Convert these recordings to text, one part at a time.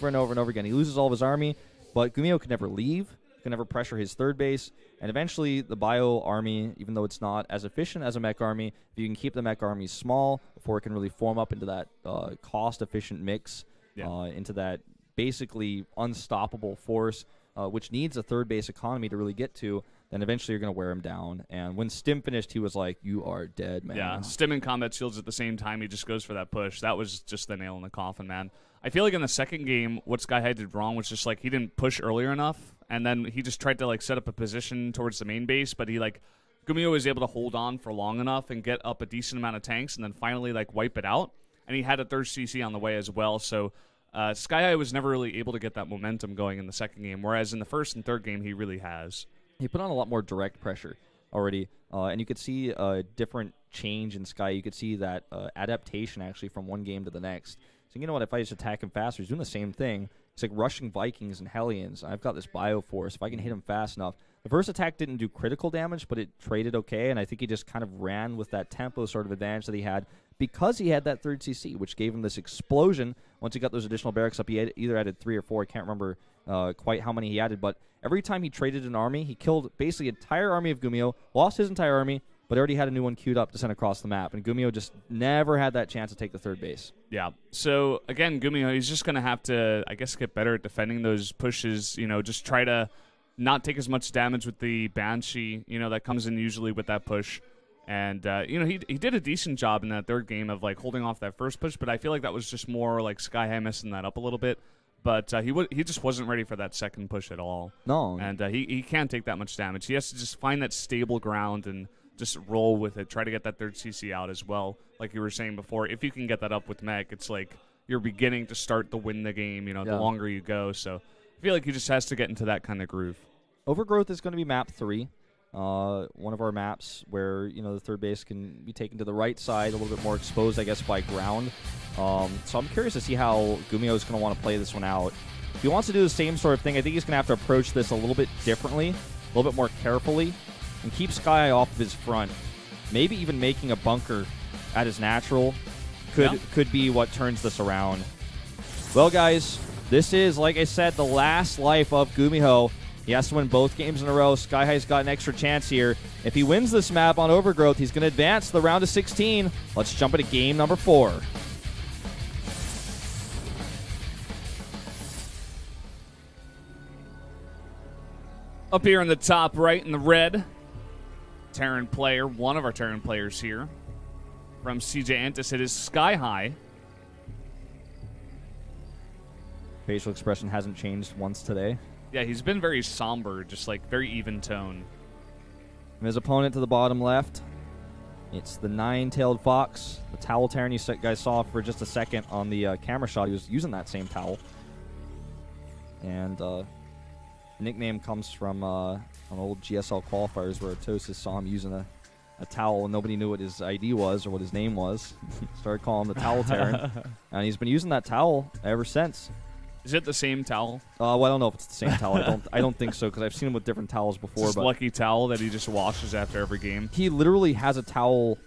over and over and over again. He loses all of his army, but GuMiho can never leave, can never pressure his third base, and eventually the bio army, even though it's not as efficient as a mech army, if you can keep the mech army small before it can really form up into that cost-efficient mix, into that basically unstoppable force, which needs a third base economy to really get to, then eventually you're going to wear him down. And when Stim finished, he was like, you are dead, man. Yeah, Stim and combat shields at the same time. He just goes for that push. That was just the nail in the coffin, man. I feel like in the second game, what sKyHigh did wrong was just like he didn't push earlier enough, and then he just tried to like set up a position towards the main base, but he like GuMiho was able to hold on for long enough and get up a decent amount of tanks and then finally like wipe it out. And he had a third CC on the way as well, so sKyHigh was never really able to get that momentum going in the second game, whereas in the first and third game he really has. He put on a lot more direct pressure already, and you could see a different change in Sky. You could see that adaptation actually from one game to the next. So you know what, if I just attack him faster, he's doing the same thing. It's like rushing Vikings and Hellions. I've got this Bioforce. If I can hit him fast enough. The first attack didn't do critical damage, but it traded okay, and I think he just kind of ran with that tempo sort of advantage that he had because he had that third CC, which gave him this explosion. Once he got those additional barracks up, he had either added 3 or 4. I can't remember quite how many he added, but every time he traded an army, he killed basically an entire army of GuMiho, lost his entire army, but already had a new one queued up to send across the map, and GuMiho just never had that chance to take the third base. Yeah. So, again, GuMiho, he's just going to have to, I guess, get better at defending those pushes, you know, just try to not take as much damage with the Banshee, you know, that comes in usually with that push. And, you know, he did a decent job in that third game of, like, holding off that first push, but I feel like that was just more, like, sKyHigh messing that up a little bit. But he just wasn't ready for that second push at all. No. And he can't take that much damage. He has to just find that stable ground and just roll with it. Try to get that third CC out as well. Like you were saying before, if you can get that up with mech, it's like you're beginning to start to win the game, you know, the longer you go. So I feel like he just has to get into that kind of groove. Overgrowth is going to be map 3. One of our maps where, you know, the third base can be taken to the right side, a little bit more exposed, I guess, by ground. So I'm curious to see how GuMiho is going to want to play this one out. If he wants to do the same sort of thing, I think he's going to have to approach this a little bit differently, a little bit more carefully, and keep sKyHigh off of his front. Maybe even making a bunker at his natural could be what turns this around. Well, guys, this is, like I said, the last life of GuMiho. He has to win both games in a row. sKyHigh's got an extra chance here. If he wins this map on Overgrowth, he's going to advance to the round of 16. Let's jump into game number 4. Up here in the top right in the red, Terran player, one of our Terran players here. From CJ Antis, it is sKyHigh. Facial expression hasn't changed once today. Yeah, he's been very somber, just like very even tone. And his opponent to the bottom left, it's the 9-tailed fox, the towel Terran you guys saw for just a second on the camera shot. He was using that same towel. And the nickname comes from on old GSL qualifiers where Tosis saw him using a towel and nobody knew what his ID was or what his name was. Started calling him the Towel Terran. And he's been using that towel ever since. Is it the same towel? Well, I don't know if it's the same towel. I don't think so because I've seen him with different towels before. This lucky towel that he just washes after every game. He literally has a towel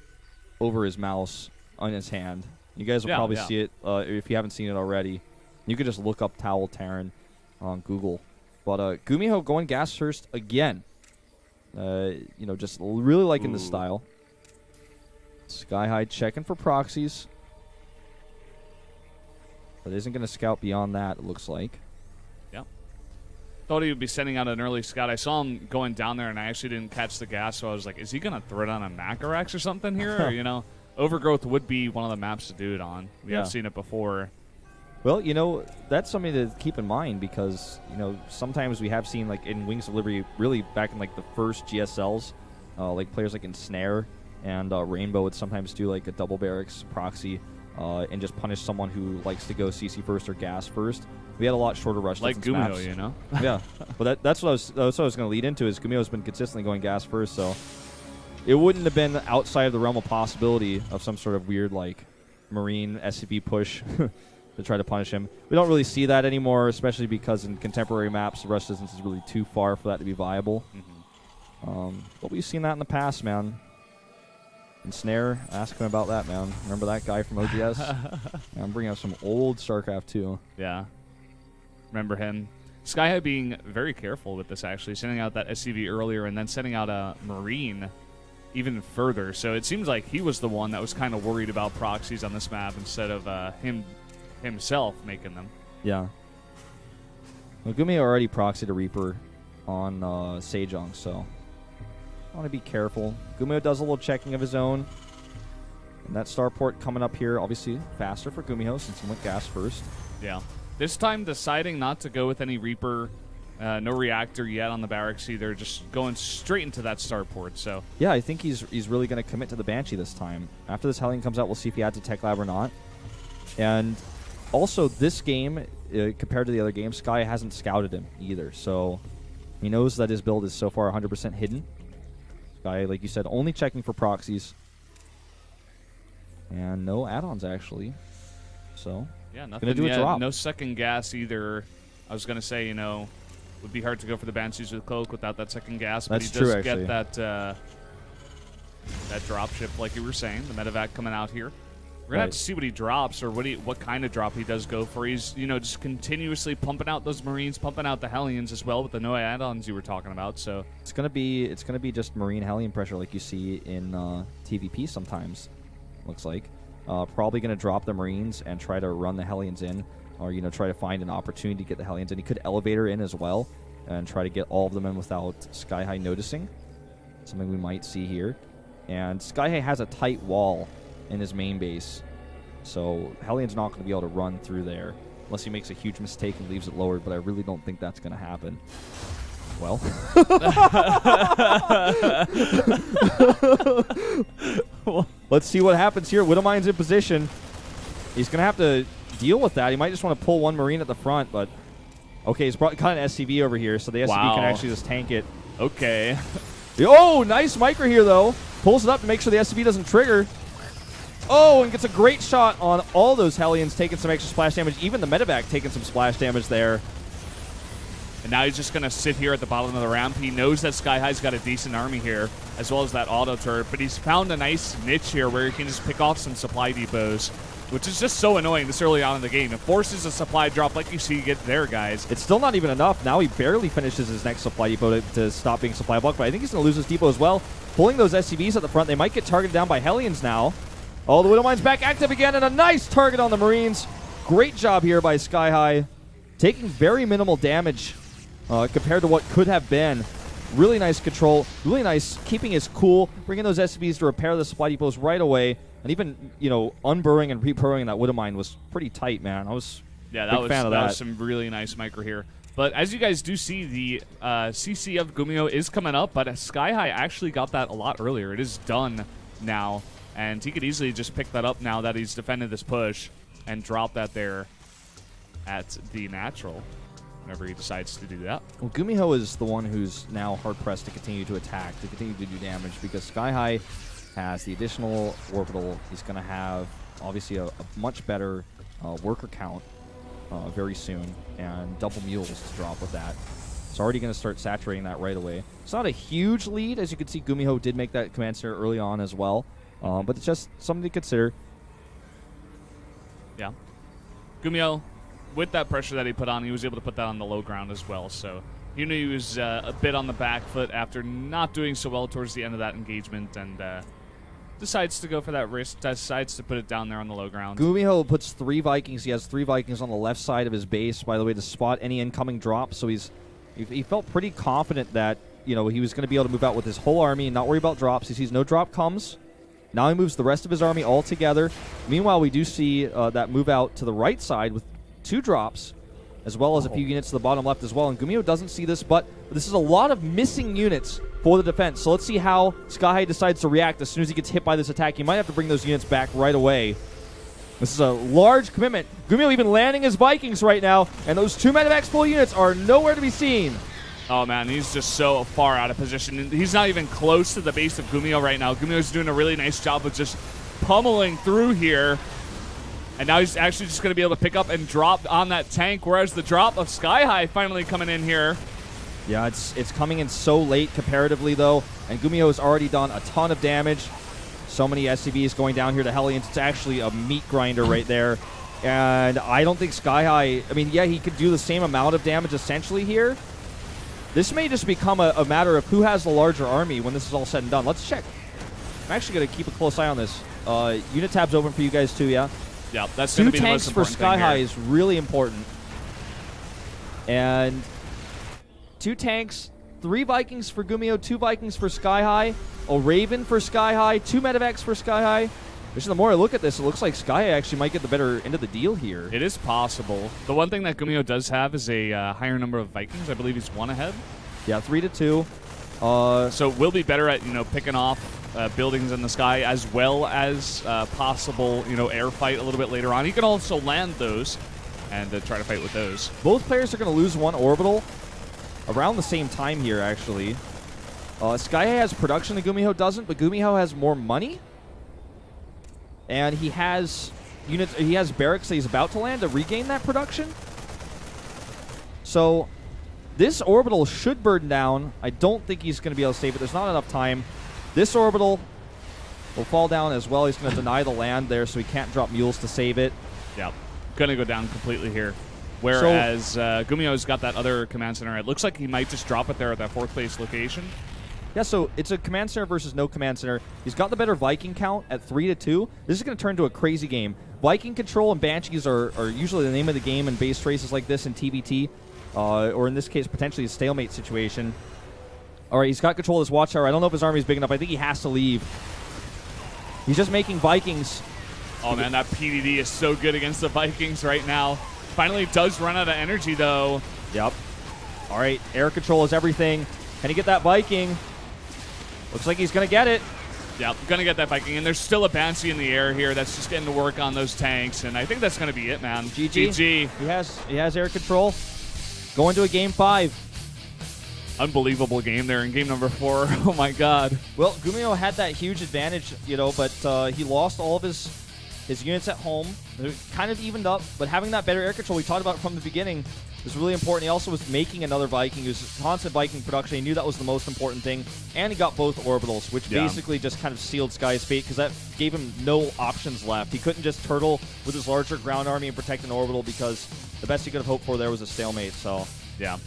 over his mouse on his hand. You guys will probably see it if you haven't seen it already. You could just look up Towel Terran on Google. But GuMiho going gas first again. You know, just really liking the style. sKyHigh checking for proxies. But isn't going to scout beyond that, it looks like. Yeah. Thought he would be sending out an early scout. I saw him going down there, and I actually didn't catch the gas, so I was like, is he going to throw it on a Macarax or something here? Or, you know, Overgrowth would be one of the maps to do it on. We have seen it before. Well, you know, that's something to keep in mind because, you know, sometimes we have seen, like, in Wings of Liberty, really back in, like, the first GSLs, like, players like in Snare and Rainbow would sometimes do, like, a double barracks proxy and just punish someone who likes to go CC first or gas first. We had a lot shorter rush like GuMiho, maps. You know? Yeah. But that's what I was going to lead into is GuMiho's been consistently going gas first, so it wouldn't have been outside of the realm of possibility of some sort of weird, like, Marine SCV push to try to punish him. We don't really see that anymore, especially because in contemporary maps, the rush distance is really too far for that to be viable. But we've seen that in the past, man. And Snare, ask him about that, man. Remember that guy from OGS? I'm bringing up some old StarCraft 2. Yeah. Remember him. sKyHigh being very careful with this, actually, sending out that SCV earlier and then sending out a Marine even further. So it seems like he was the one that was kind of worried about proxies on this map instead of himself making them. Yeah. Well, GuMiho already proxied a Reaper on Sejong, so I want to be careful. GuMiho does a little checking of his own. And that starport coming up here, obviously faster for GuMiho since he went gas first. Yeah. This time deciding not to go with any Reaper, no reactor yet on the barracks either, just going straight into that starport. So yeah, I think he's really going to commit to the Banshee this time. After this Hellion comes out, we'll see if he adds a Tech Lab or not. And also, this game, compared to the other games, sKy hasn't scouted him either. So he knows that his build is so far 100% hidden. sKy, like you said, only checking for proxies. And no add-ons, actually. So, yeah, nothing. Gonna do a drop. No second gas either. I was going to say, you know, would be hard to go for the Banshees with Cloak without that second gas. But That's he does true, get that drop ship, like you were saying, the medevac coming out here. We're going to have to see what he drops or what kind of drop he does go for. He's, you know, just continuously pumping out those Marines, pumping out the Hellions as well with the no add-ons you were talking about. So it's gonna be just Marine Hellion pressure like you see in TVP sometimes. Looks like probably gonna drop the Marines and try to run the Hellions in, or you know try to find an opportunity to get the Hellions in. He could elevator in as well and try to get all of them in without sKyHigh noticing. Something we might see here. And sKyHigh has a tight wall in his main base, so Hellion's not going to be able to run through there unless he makes a huge mistake and leaves it lowered, but I really don't think that's going to happen. Well. Let's see what happens here. Widowmine's in position. He's going to have to deal with that. He might just want to pull one Marine at the front, but okay, he's got an SCV over here, so the SCV can actually just tank it. Okay. Oh, nice micro here, though. Pulls it up to make sure the SCV doesn't trigger. Oh, and gets a great shot on all those Hellions, taking some extra splash damage. Even the medevac taking some splash damage there. And now he's just going to sit here at the bottom of the ramp. He knows that sKyHigh's got a decent army here, as well as that auto turret. But he's found a nice niche here where he can just pick off some supply depots, which is just so annoying this early on in the game. It forces a supply drop like you see get there, guys. It's still not even enough. Now he barely finishes his next supply depot to stop being supply blocked, but I think he's going to lose his depot as well. Pulling those SCVs at the front. They might get targeted down by Hellions now. Oh, the Widowmine's back active again, and a nice target on the Marines. Great job here by sKyHigh. Taking very minimal damage compared to what could have been. Really nice control. Really nice keeping his cool. Bringing those SCVs to repair the supply depots right away. And even, you know, unburrowing and reburrowing that Widowmine was pretty tight, man. I was a big fan of that. That was some really nice micro here. But as you guys do see, the CC of GuMiho is coming up, but sKyHigh actually got that a lot earlier. It is done now. And he could easily just pick that up now that he's defended this push and drop that there at the natural whenever he decides to do that. Well, GuMiho is the one who's now hard-pressed to continue to attack, to continue to do damage, because sKyHigh has the additional orbital. He's going to have, obviously, a much better worker count very soon, and double mules to drop with that. It's already going to start saturating that right away. It's not a huge lead. As you can see, GuMiho did make that command center early on as well. But it's just something to consider. Yeah. GuMiho, with that pressure that he put on, he was able to put that on the low ground as well. So he knew he was a bit on the back foot after not doing so well towards the end of that engagement, and decides to go for that risk, decides to put it down there on the low ground. GuMiho puts 3 Vikings. He has 3 Vikings on the left side of his base, by the way, to spot any incoming drops. So he felt pretty confident that, you know, he was going to be able to move out with his whole army and not worry about drops. He sees no drop comes. Now he moves the rest of his army all together. Meanwhile, we do see that move out to the right side with 2 drops, as well as a few units to the bottom left as well. And GuMiho doesn't see this, but this is a lot of missing units for the defense. So let's see how sKyHigh decides to react as soon as he gets hit by this attack. He might have to bring those units back right away. This is a large commitment. GuMiho even landing his Vikings right now, and those 2 medevacs full units are nowhere to be seen. Oh, man, he's just so far out of position. He's not even close to the base of GuMiho right now. GuMiho's doing a really nice job of just pummeling through here. And now he's actually just going to be able to pick up and drop on that tank, whereas the drop of sKyHigh finally coming in here. Yeah, it's coming in so late comparatively, though, and GuMiho has already done a ton of damage. So many SCVs going down here to Hellions. It's actually a meat grinder right there. And I don't think sKyHigh, I mean, yeah, he could do the same amount of damage essentially here. This may just become a matter of who has the larger army when this is all said and done. Let's check. I'm actually going to keep a close eye on this. Unit tab's open for you guys too, yeah? Yeah, that's going to be the most important thing. 2 tanks for sKyHigh is really important. And 2 tanks, 3 Vikings for GuMiho, 2 Vikings for sKyHigh, a Raven for sKyHigh, 2 Medivacs for sKyHigh. The more I look at this, it looks like sKyHigh actually might get the better end of the deal here. It is possible. The one thing that GuMiho does have is a higher number of Vikings. I believe he's 1 ahead. Yeah, 3-2. So we'll be better at picking off buildings in the sky, as well as possible air fight a little bit later on. He can also land those and try to fight with those. Both players are going to lose 1 orbital around the same time here, actually. sKyHigh has production that GuMiho doesn't, but GuMiho has more money. And he has units. He has barracks that he's about to land to regain that production. So this orbital should burn down. I don't think he's going to be able to save it. There's not enough time. This orbital will fall down as well. He's going to deny the land there, so he can't drop mules to save it. Yep. Going to go down completely here. Whereas GuMiho's got that other command center. It looks like he might just drop it there at that 4th base location. Yeah, so it's a command center versus no command center. He's got the better Viking count at 3-2. This is going to turn into a crazy game. Viking control and Banshees are usually the name of the game in base races like this in TBT, or in this case, potentially a stalemate situation. All right, he's got control of this watchtower. I don't know if his army is big enough. I think he has to leave. He's just making Vikings. Oh, man, that PDD is so good against the Vikings right now. Finally does run out of energy, though. Yep. All right, air control is everything. Can he get that Viking? Looks like he's going to get it. Yeah, going to get that Viking. And there's still a Banshee in the air here that's just getting to work on those tanks. And I think that's going to be it, man. GG. He has air control. Going to a game 5. Unbelievable game there in game number 4. Oh, my God. Well, GuMiho had that huge advantage, but he lost all of his units at home. It kind of evened up, but having that better air control we talked about from the beginning was really important. He also was making another Viking. He was constant Viking production. He knew that was the most important thing, and he got both orbitals, which basically just kind of sealed Sky's fate because that gave him no options left. He couldn't just turtle with his larger ground army and protect an orbital because the best he could have hoped for there was a stalemate. So yeah,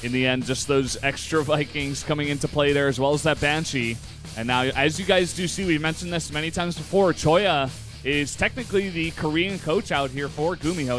in the end, just those extra Vikings coming into play there, as well as that Banshee. And now, as you guys do see, we mentioned this many times before, Choya is technically the Korean coach out here for GuMiho.